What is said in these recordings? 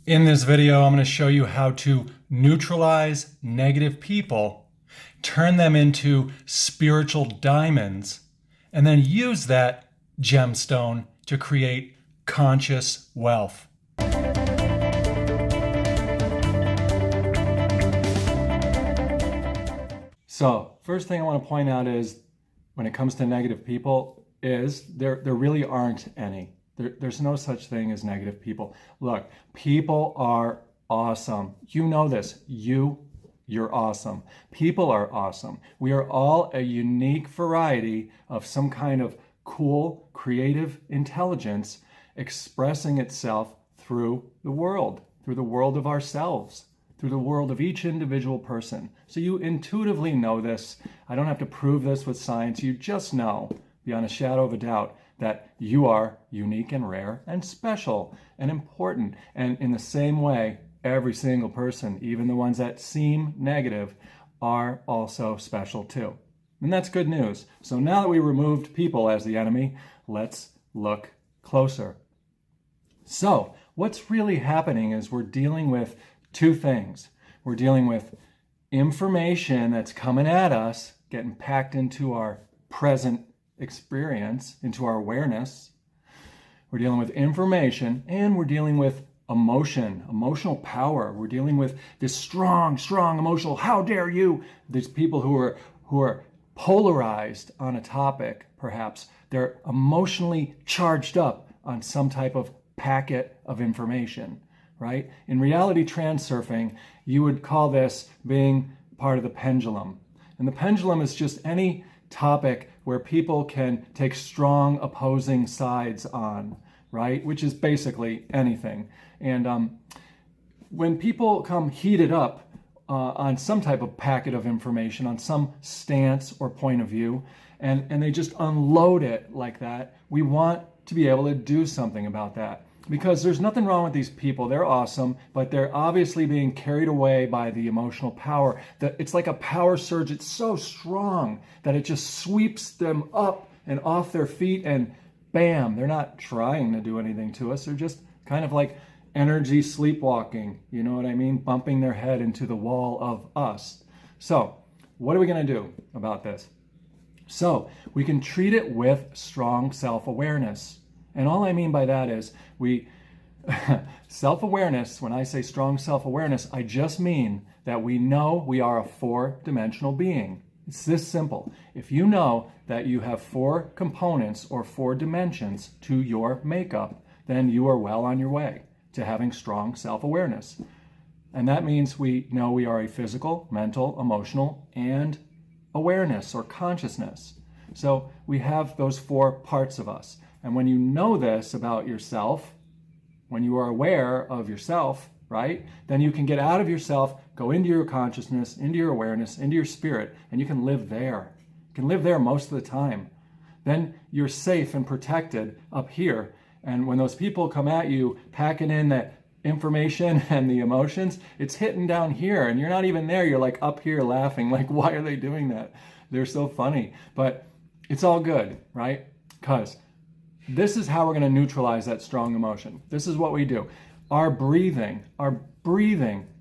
In this video, I'm going to show you how to neutralize negative people, turn them into spiritual diamonds, and then use that gemstone to create conscious wealth. So, first thing I want to point out is when it comes to negative people is there really aren't any. There's no such thing as negative people. Look, people are awesome. You know this. You're awesome. People are awesome. We are all a unique variety of some kind of cool, creative intelligence expressing itself through the world of ourselves, through the world of each individual person. So you intuitively know this. I don't have to prove this with science. You just know, beyond a shadow of a doubt, that you are unique and rare and special and important. And in the same way, every single person, even the ones that seem negative, are also special too. And that's good news. So now that we removed people as the enemy, let's look closer. So what's really happening is we're dealing with two things. We're dealing with information that's coming at us, getting packed into our present experience, into our awareness. We're dealing with information, and we're dealing with emotional power. We're dealing with this strong emotional, how dare you? These people who are polarized on a topic, perhaps. They're emotionally charged up on some type of packet of information, right? In reality transurfing, you would call this being part of the pendulum. And the pendulum is just any topic where people can take strong opposing sides on, right? Which is basically anything. And when people come heated up on some type of packet of information, on some stance or point of view, and they just unload it like that, we want to be able to do something about that. Because there's nothing wrong with these people. They're awesome, but they're obviously being carried away by the emotional power. It's like a power surge. It's so strong that it just sweeps them up and off their feet, and bam, they're not trying to do anything to us. They're just kind of like energy sleepwalking, you know what I mean? Bumping their head into the wall of us. So what are we going to do about this? So we can treat it with strong self-awareness. And all I mean by that is self-awareness, when I say strong self-awareness, I just mean that we know we are a four-dimensional being. It's this simple. If you know that you have four components or four dimensions to your makeup, then you are well on your way to having strong self-awareness. And that means we know we are a physical, mental, emotional, and awareness or consciousness. So we have those four parts of us. And when you know this about yourself, when you are aware of yourself, right, then you can get out of yourself, go into your consciousness, into your awareness, into your spirit, and you can live there. You can live there most of the time. Then you're safe and protected up here. And when those people come at you, packing in that information and the emotions, it's hitting down here, and you're not even there. You're like up here laughing, like, why are they doing that? They're so funny. But it's all good, right? Because this is how we're going to neutralize that strong emotion. This is what we do. Our breathing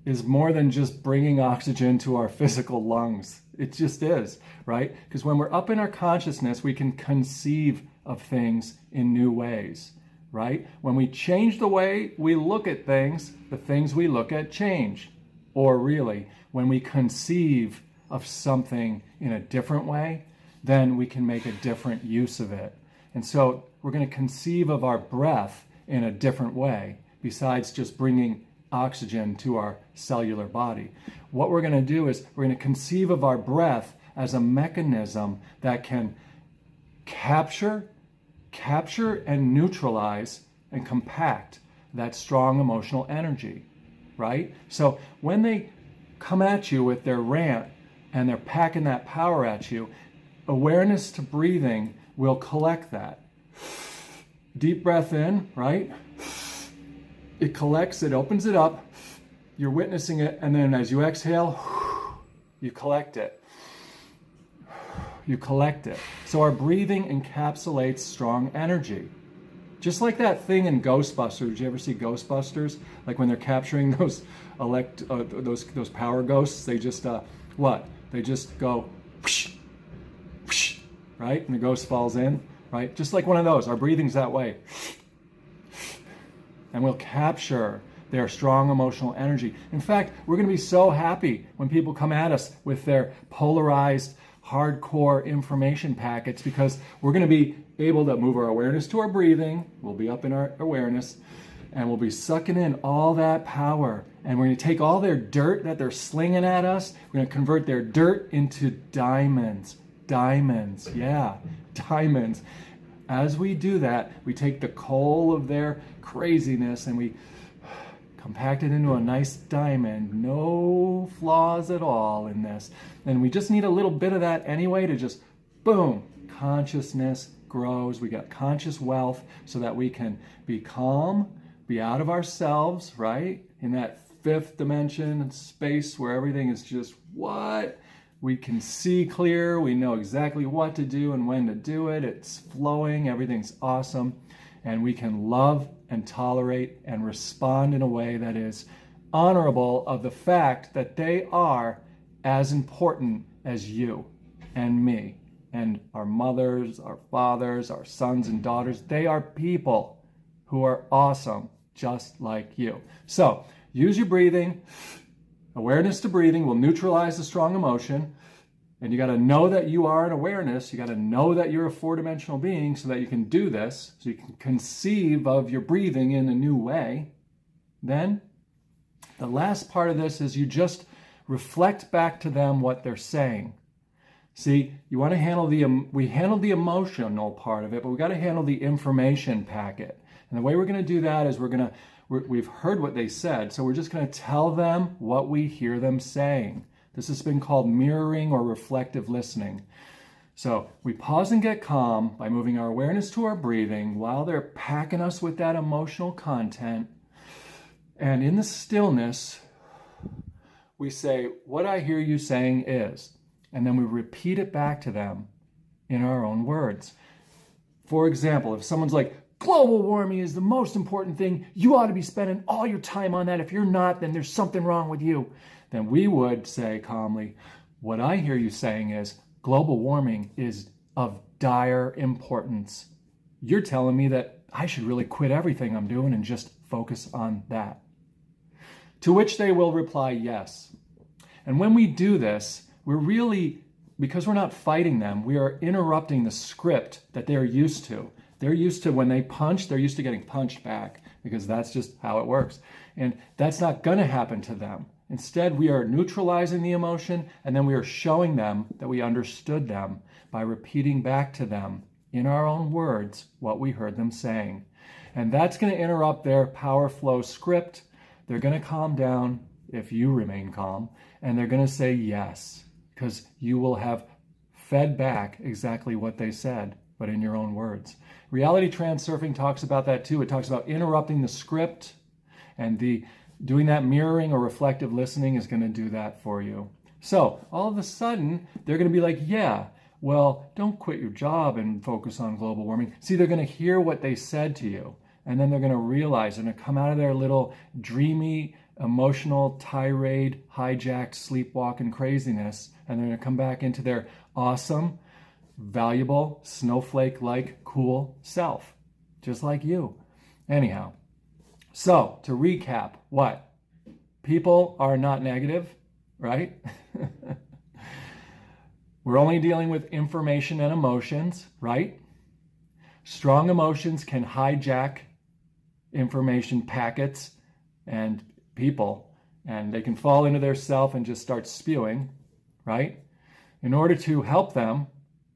is more than just bringing oxygen to our physical lungs. It just is, right? Because when we're up in our consciousness, we can conceive of things in new ways, right? When we change the way we look at things, the things we look at change. Or really, when we conceive of something in a different way, then we can make a different use of it. And so we're going to conceive of our breath in a different way, besides just bringing oxygen to our cellular body. What we're going to do is we're going to conceive of our breath as a mechanism that can capture and neutralize and compact that strong emotional energy, right? So when they come at you with their rant and they're packing that power at you, awareness to breathing will collect that. Deep breath in, right? It collects, it opens it up, you're witnessing it, and then as you exhale, you collect it. You collect it. So our breathing encapsulates strong energy. Just like that thing in Ghostbusters. Did you ever see Ghostbusters? Like when they're capturing those those power ghosts, they just what? They just go whoosh, whoosh, right? And the ghost falls in, right? Just like one of those. Our breathing's that way. And we'll capture their strong emotional energy. In fact, we're going to be so happy when people come at us with their polarized, hardcore information packets, because we're going to be able to move our awareness to our breathing. We'll be up in our awareness, and we'll be sucking in all that power. And we're going to take all their dirt that they're slinging at us, we're going to convert their dirt into diamonds. Diamonds, yeah, diamonds. As we do that, we take the coal of their craziness and we compact it into a nice diamond. No flaws at all in this. And we just need a little bit of that anyway to just, boom, consciousness grows. We got conscious wealth so that we can be calm, be out of ourselves, right? In that fifth dimension space where everything is just what? We can see clear. We know exactly what to do and when to do it. It's flowing. Everything's awesome. And we can love and tolerate and respond in a way that is honorable of the fact that they are as important as you and me and our mothers, our fathers, our sons and daughters. They are people who are awesome, just like you. So use your breathing. Awareness to breathing will neutralize the strong emotion. And you got to know that you are an awareness. You got to know that you're a four-dimensional being so that you can do this, so you can conceive of your breathing in a new way. Then the last part of this is you just reflect back to them what they're saying. See, you want to handle we handled the emotional part of it, but we got to handle the information packet. And the way we're going to do that is we've heard what they said, so we're just going to tell them what we hear them saying. This has been called mirroring or reflective listening. So we pause and get calm by moving our awareness to our breathing while they're packing us with that emotional content. And in the stillness, we say, what I hear you saying is, and then we repeat it back to them in our own words. For example, if someone's like, global warming is the most important thing, you ought to be spending all your time on that. If you're not, then there's something wrong with you. Then we would say calmly, what I hear you saying is, global warming is of dire importance. You're telling me that I should really quit everything I'm doing and just focus on that. To which they will reply yes. And when we do this, we're really, because we're not fighting them, we are interrupting the script that they're used to. They're used to, when they punch, they're used to getting punched back, because that's just how it works. And that's not going to happen to them. Instead, we are neutralizing the emotion, and then we are showing them that we understood them by repeating back to them in our own words what we heard them saying. And that's going to interrupt their power flow script. They're going to calm down if you remain calm, and they're going to say yes, because you will have fed back exactly what they said, but in your own words. Reality Transurfing talks about that too. It talks about interrupting the script, and doing that mirroring or reflective listening is going to do that for you. So all of a sudden, they're going to be like, yeah, well, don't quit your job and focus on global warming. See, they're going to hear what they said to you, and then they're going to realize, they're going to come out of their little dreamy, emotional tirade, hijacked, sleepwalking craziness, and they're going to come back into their awesome, valuable, snowflake-like, cool self, just like you. Anyhow, so to recap, what? People are not negative, right? We're only dealing with information and emotions, right? Strong emotions can hijack information packets and people, and they can fall into their self and just start spewing, right? In order to help them,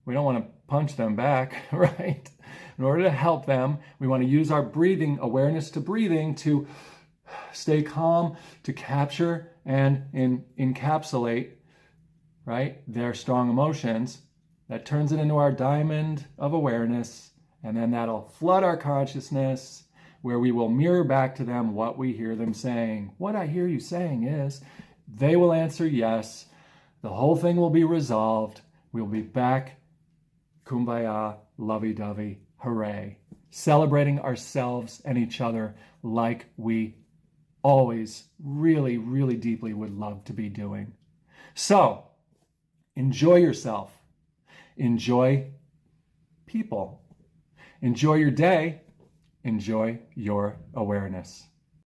we don't want to punch them back, right? In order to help them, we want to use our breathing, awareness to breathing, to stay calm, to capture and encapsulate, right, their strong emotions. That turns it into our diamond of awareness, and then that'll flood our consciousness, where we will mirror back to them what we hear them saying. What I hear you saying is, they will answer yes. The whole thing will be resolved. We'll be back, kumbaya, lovey-dovey, hooray. celebrating ourselves and each other like we always really, really deeply would love to be doing. So, enjoy yourself. Enjoy people. Enjoy your day. Enjoy your awareness.